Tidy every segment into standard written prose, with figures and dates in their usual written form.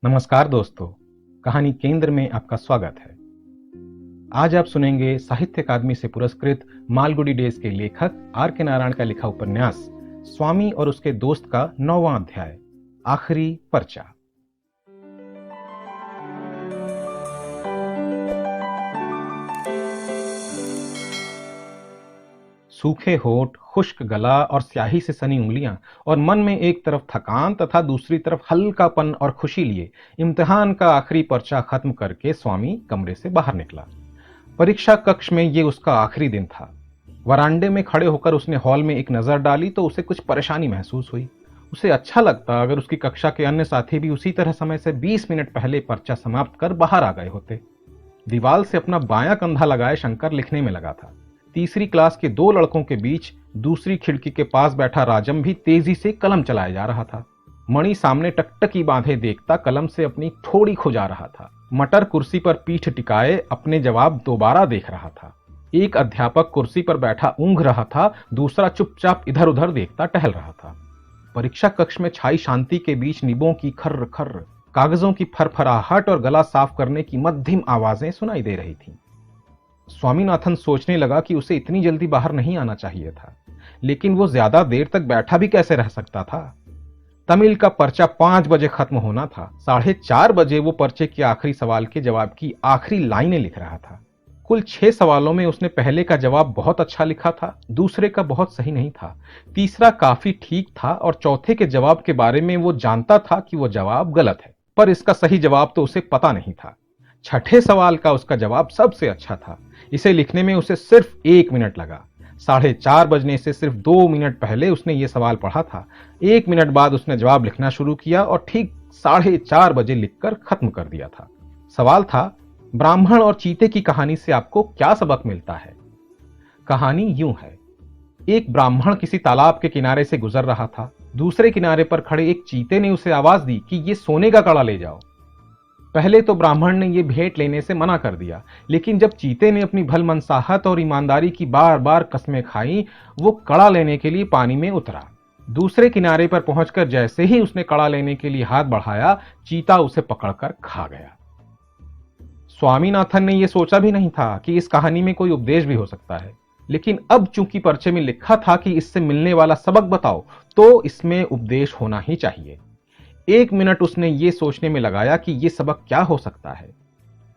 नमस्कार दोस्तों, कहानी केंद्र में आपका स्वागत है। आज आप सुनेंगे साहित्य अकादमी से पुरस्कृत मालगुडी डेज के लेखक आर के नारायण का लिखा उपन्यास स्वामी और उसके दोस्त का 9वां अध्याय, आखिरी पर्चा। सूखे होठ, खुश्क गला और स्याही से सनी उंगलियां और मन में एक तरफ थकान तथा दूसरी तरफ हल्कापन और खुशी लिए इम्तिहान का आखिरी पर्चा खत्म करके स्वामी कमरे से बाहर निकला। परीक्षा कक्ष में ये उसका आखिरी दिन था। वरांडे में खड़े होकर उसने हॉल में एक नजर डाली तो उसे कुछ परेशानी महसूस हुई। उसे अच्छा लगता अगर उसकी कक्षा के अन्य साथी भी उसी तरह समय से 20 मिनट पहले पर्चा समाप्त कर बाहर आ गए होते। दीवाल से अपना बायां कंधा लगाए शंकर लिखने में लगा था। तीसरी क्लास के 2 लड़कों के बीच दूसरी खिड़की के पास बैठा राजम भी तेजी से कलम चलाया जा रहा था। मणि सामने टकटकी बांधे देखता कलम से अपनी ठोड़ी खुजा रहा था। मटर कुर्सी पर पीठ टिकाए अपने जवाब दोबारा देख रहा था। एक अध्यापक कुर्सी पर बैठा ऊँघ रहा था, दूसरा चुपचाप इधर उधर देखता टहल रहा था। परीक्षा कक्ष में छाई शांति के बीच निबों की खर्र खर्र, कागजों की फरफराहट और गला साफ करने की मध्यम आवाजें सुनाई दे रही थीं। स्वामीनाथन सोचने लगा कि उसे इतनी जल्दी बाहर नहीं आना चाहिए था, लेकिन वो ज्यादा देर तक बैठा भी कैसे रह सकता था। तमिल का पर्चा 5 बजे खत्म होना था। 4:30 बजे वो पर्चे के आखिरी सवाल के जवाब की आखिरी लाइनें लिख रहा था। कुल 6 सवालों में उसने पहले का जवाब बहुत अच्छा लिखा था, दूसरे का बहुत सही नहीं था, तीसरा काफी ठीक था और चौथे के जवाब के बारे में वो जानता था कि वो जवाब गलत है, पर इसका सही जवाब तो उसे पता नहीं था। छठे सवाल का उसका जवाब सबसे अच्छा था। इसे लिखने में उसे सिर्फ 1 मिनट लगा। 4:30 बजने से सिर्फ 2 मिनट पहले उसने ये सवाल पढ़ा था। 1 मिनट बाद उसने जवाब लिखना शुरू किया और ठीक 4:30 बजे लिखकर खत्म कर दिया था। सवाल था, ब्राह्मण और चीते की कहानी से आपको क्या सबक मिलता है। कहानी यूं है। एक ब्राह्मण किसी तालाब के किनारे से गुजर रहा था। दूसरे किनारे पर खड़े एक चीते ने उसे आवाज दी कि ये सोने का कड़ा ले जाओ। पहले तो ब्राह्मण ने यह भेंट लेने से मना कर दिया, लेकिन जब चीते ने अपनी भलमनसाहत और ईमानदारी की बार बार कस्में खाई, वो कड़ा लेने के लिए पानी में उतरा। दूसरे किनारे पर पहुंचकर जैसे ही उसने कड़ा लेने के लिए हाथ बढ़ाया, चीता उसे पकड़कर खा गया। स्वामीनाथन ने यह सोचा भी नहीं था कि इस कहानी में कोई उपदेश भी हो सकता है, लेकिन अब चूंकि पर्चे में लिखा था कि इससे मिलने वाला सबक बताओ, तो इसमें उपदेश होना ही चाहिए। 1 मिनट उसने ये सोचने में लगाया कि ये सबक क्या हो सकता है।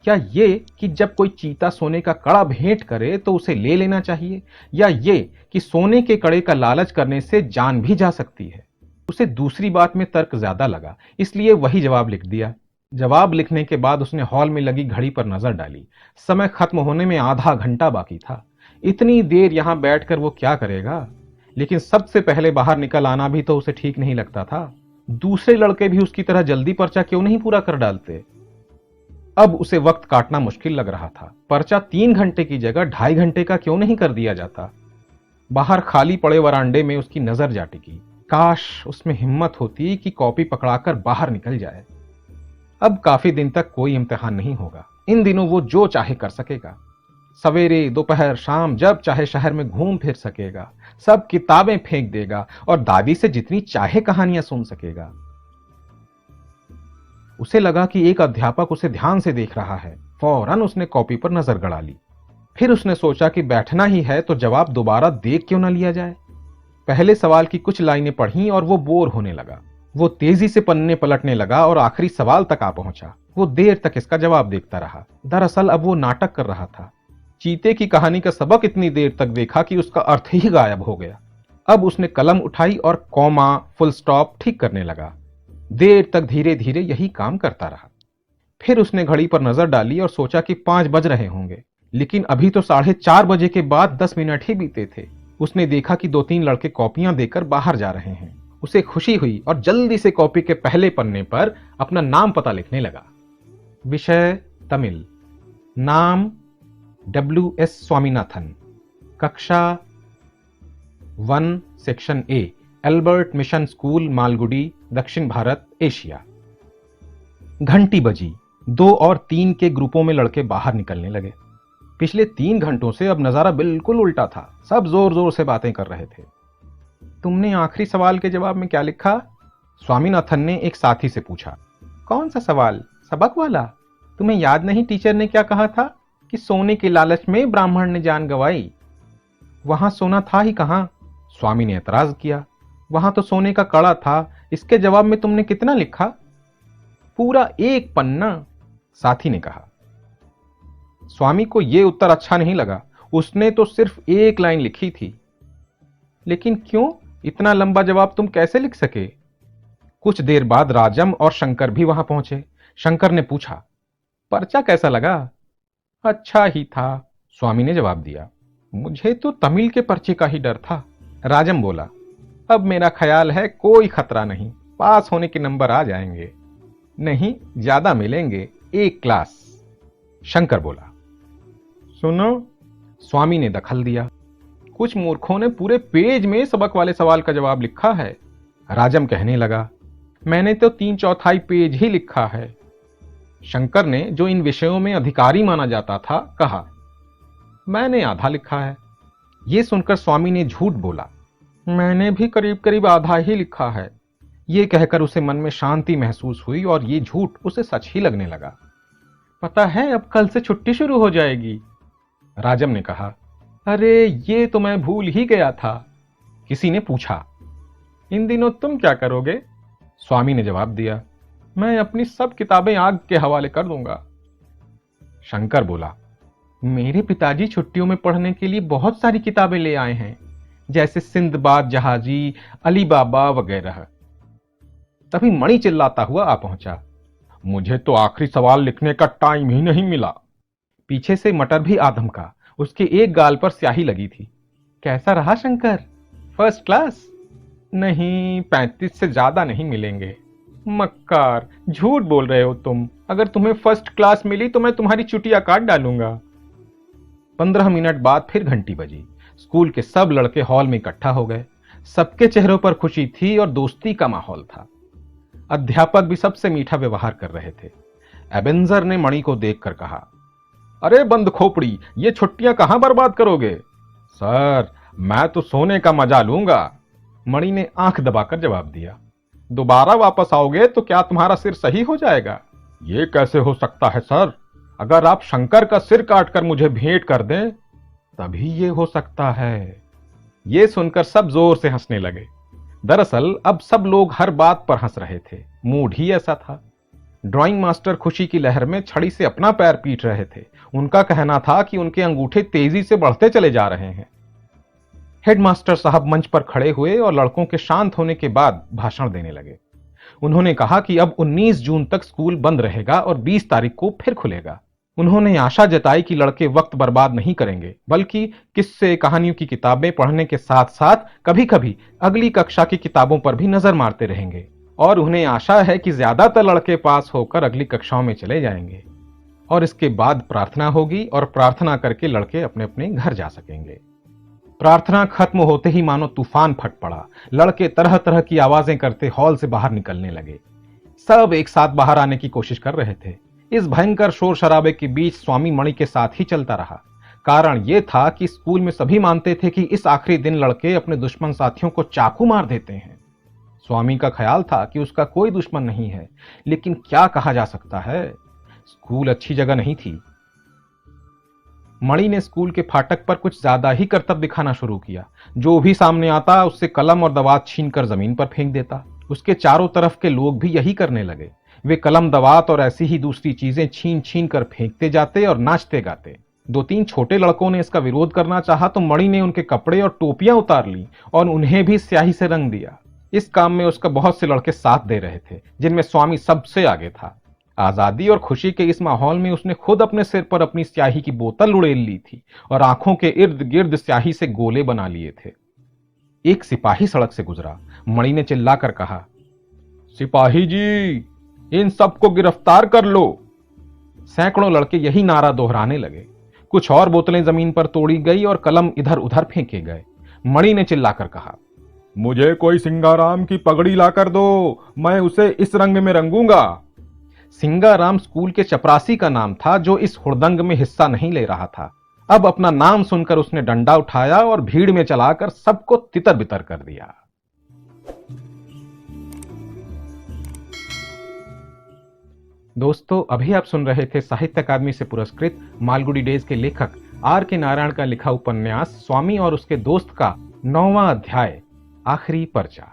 क्या ये कि जब कोई चीता सोने का कड़ा भेंट करे तो उसे ले लेना चाहिए, या ये कि सोने के कड़े का लालच करने से जान भी जा सकती है। उसे दूसरी बात में तर्क ज्यादा लगा, इसलिए वही जवाब लिख दिया। जवाब लिखने के बाद उसने हॉल में लगी घड़ी पर नजर डाली। समय खत्म होने में आधा घंटा बाकी था। इतनी देर यहां बैठकर वो क्या करेगा। लेकिन सबसे पहले बाहर निकल आना भी तो उसे ठीक नहीं लगता था। दूसरे लड़के भी उसकी तरह जल्दी पर्चा क्यों नहीं पूरा कर डालते। अब उसे वक्त काटना मुश्किल लग रहा था। पर्चा 3 घंटे की जगह 2.5 घंटे का क्यों नहीं कर दिया जाता। बाहर खाली पड़े वरांडे में उसकी नजर जा टिकी। काश उसमें हिम्मत होती कि कॉपी पकड़ाकर बाहर निकल जाए। अब काफी दिन तक कोई इम्तिहान नहीं होगा। इन दिनों वो जो चाहे कर सकेगा। सवेरे दोपहर शाम जब चाहे शहर में घूम फिर सकेगा। सब किताबें फेंक देगा और दादी से जितनी चाहे कहानियां सुन सकेगा। उसे लगा कि एक अध्यापक उसे ध्यान से देख रहा है। फौरन उसने कॉपी पर नजर गड़ा ली। फिर उसने सोचा कि बैठना ही है तो जवाब दोबारा देख क्यों ना लिया जाए। पहले सवाल की कुछ लाइनें पढ़ी और वो बोर होने लगा। वो तेजी से पन्ने पलटने लगा और आखिरी सवाल तक आ पहुंचा। वो देर तक इसका जवाब देखता रहा। दरअसल अब वो नाटक कर रहा था। चीते की कहानी का सबक इतनी देर तक देखा कि उसका अर्थ ही गायब हो गया। अब उसने कलम उठाई और कॉमा, फुल स्टॉप ठीक करने लगा। देर तक धीरे धीरे यही काम करता रहा। फिर उसने घड़ी पर नजर डाली और सोचा कि 5 बज रहे होंगे, लेकिन अभी तो 4:30 बजे के बाद 10 मिनट ही बीते थे। उसने देखा कि 2-3 लड़के कॉपियां देकर बाहर जा रहे हैं। उसे खुशी हुई और जल्दी से कॉपी के पहले पन्ने पर अपना नाम पता लिखने लगा। विषय तमिल। नाम WS स्वामीनाथन। कक्षा 1 section A, Albert mission school, Malgudi, दक्षिण भारत, एशिया। घंटी बजी। 2 और 3 के ग्रुपों में लड़के बाहर निकलने लगे। पिछले 3 घंटों से अब नजारा बिल्कुल उल्टा था। सब जोर जोर से बातें कर रहे थे। तुमने आखिरी सवाल के जवाब में क्या लिखा? स्वामीनाथन ने एक साथी से पूछा। कौन सा सवाल? सबक वाला? तुम्हें याद नहीं टीचर ने क्या कहा था कि सोने के लालच में ब्राह्मण ने जान गंवाई? वहां सोना था ही कहां? स्वामी ने एतराज किया। वहां तो सोने का कड़ा था। इसके जवाब में तुमने कितना लिखा? पूरा एक पन्ना, साथी ने कहा। स्वामी को यह उत्तर अच्छा नहीं लगा। उसने तो सिर्फ एक लाइन लिखी थी। लेकिन क्यों? इतना लंबा जवाब तुम कैसे लिख सके? कुछ देर बाद राजम और शंकर भी वहां पहुंचे। शंकर ने पूछा, पर्चा कैसा लगा? अच्छा ही था, स्वामी ने जवाब दिया। मुझे तो तमिल के पर्चे का ही डर था। राजम बोला, अब मेरा ख्याल है कोई खतरा नहीं, पास होने के नंबर आ जाएंगे। नहीं, ज्यादा मिलेंगे, एक क्लास। शंकर बोला। सुनो, स्वामी ने दखल दिया, कुछ मूर्खों ने पूरे पेज में सबक वाले सवाल का जवाब लिखा है। राजम कहने लगा, मैंने तो 3/4 पेज ही लिखा है। शंकर ने, जो इन विषयों में अधिकारी माना जाता था, कहा, मैंने आधा लिखा है। यह सुनकर स्वामी ने झूठ बोला, मैंने भी करीब करीब आधा ही लिखा है। यह कहकर उसे मन में शांति महसूस हुई और यह झूठ उसे सच ही लगने लगा। पता है, अब कल से छुट्टी शुरू हो जाएगी। राजम ने कहा, अरे ये तो मैं भूल ही गया था। किसी ने पूछा, इन दिनों तुम क्या करोगे? स्वामी ने जवाब दिया, मैं अपनी सब किताबें आग के हवाले कर दूंगा। शंकर बोला, मेरे पिताजी छुट्टियों में पढ़ने के लिए बहुत सारी किताबें ले आए हैं, जैसे सिंदबाद जहाजी, अली बाबा वगैरह। तभी मणि चिल्लाता हुआ आ पहुंचा, मुझे तो आखिरी सवाल लिखने का टाइम ही नहीं मिला। पीछे से मटर भी आधम का, उसके एक गाल पर स्याही लगी थी। कैसा रहा शंकर? First class? नहीं, 35 से ज्यादा नहीं मिलेंगे। मक्कार, झूठ बोल रहे हो तुम। अगर तुम्हें फर्स्ट क्लास मिली तो मैं तुम्हारी चुटिया काट डालूंगा। 15 मिनट बाद फिर घंटी बजी। स्कूल के सब लड़के हॉल में इकट्ठा हो गए। सबके चेहरों पर खुशी थी और दोस्ती का माहौल था। अध्यापक भी सबसे मीठा व्यवहार कर रहे थे। एबेंजर ने मणि को देखकर कहा, अरे बंद खोपड़ी, ये छुट्टियां कहां बर्बाद करोगे? सर, मैं तो सोने का मजा लूंगा। मणि ने आंख दबाकर जवाब दिया, दोबारा वापस आओगे तो क्या तुम्हारा सिर सही हो जाएगा? ये कैसे हो सकता है सर? अगर आप शंकर का सिर काटकर मुझे भेंट कर दें तभी ये हो सकता है। ये सुनकर सब जोर से हंसने लगे। दरअसल अब सब लोग हर बात पर हंस रहे थे, मूड ही ऐसा था। ड्राइंग मास्टर खुशी की लहर में छड़ी से अपना पैर पीट रहे थे। उनका कहना था कि उनके अंगूठे तेजी से बढ़ते चले जा रहे हैं। हेडमास्टर साहब मंच पर खड़े हुए और लड़कों के शांत होने के बाद भाषण देने लगे। उन्होंने कहा कि अब 19 जून तक स्कूल बंद रहेगा और 20 तारीख को फिर खुलेगा। उन्होंने आशा जताई कि लड़के वक्त बर्बाद नहीं करेंगे, बल्कि किस्से कहानियों की किताबें पढ़ने के साथ साथ कभी कभी अगली कक्षा की किताबों पर भी नजर मारते रहेंगे। और उन्हें आशा है कि ज्यादातर लड़के पास होकर अगली कक्षाओं में चले जाएंगे। और इसके बाद प्रार्थना होगी और प्रार्थना करके लड़के अपने अपने घर जा सकेंगे। प्रार्थना खत्म होते ही मानो तूफान फट पड़ा। लड़के तरह तरह की आवाजें करते हॉल से बाहर निकलने लगे। सब एक साथ बाहर आने की कोशिश कर रहे थे। इस भयंकर शोर शराबे के बीच स्वामी मणि के साथ ही चलता रहा। कारण यह था कि स्कूल में सभी मानते थे कि इस आखिरी दिन लड़के अपने दुश्मन साथियों को चाकू मार देते हैं। स्वामी का ख्याल था कि उसका कोई दुश्मन नहीं है, लेकिन क्या कहा जा सकता है, स्कूल अच्छी जगह नहीं थी। मणि ने स्कूल के फाटक पर कुछ ज्यादा ही करतब दिखाना शुरू किया। जो भी सामने आता उससे कलम और दवात छीनकर जमीन पर फेंक देता। उसके चारों तरफ के लोग भी यही करने लगे। वे कलम, दवात और ऐसी ही दूसरी चीजें छीन छीन कर फेंकते जाते और नाचते गाते। 2-3 छोटे लड़कों ने इसका विरोध करना चाहा तो मणि ने उनके कपड़े और टोपियां उतार ली और उन्हें भी स्याही से रंग दिया। इस काम में उसका बहुत से लड़के साथ दे रहे थे, जिनमें स्वामी सबसे आगे था। आजादी और खुशी के इस माहौल में उसने खुद अपने सिर पर अपनी स्याही की बोतल उड़ेल ली थी और आंखों के इर्द गिर्द स्याही से गोले बना लिए थे। एक सिपाही सड़क से गुजरा। मणि ने चिल्लाकर कहा, सिपाही जी, इन सबको गिरफ्तार कर लो। सैकड़ों लड़के यही नारा दोहराने लगे। कुछ और बोतलें जमीन पर तोड़ी गई और कलम इधर उधर फेंके गए। मणि ने चिल्लाकर कहा, मुझे कोई सिंगाराम की पगड़ी लाकर दो, मैं उसे इस रंग में रंगूंगा। सिंगाराम स्कूल के चपरासी का नाम था, जो इस हुड़दंग में हिस्सा नहीं ले रहा था। अब अपना नाम सुनकर उसने डंडा उठाया और भीड़ में चलाकर सबको तितर बितर कर दिया। दोस्तों, अभी आप सुन रहे थे साहित्य अकादमी से पुरस्कृत मालगुडी डेज के लेखक आर के नारायण का लिखा उपन्यास स्वामी और उसके दोस्त का 9वां अध्याय, आखिरी पर्चा।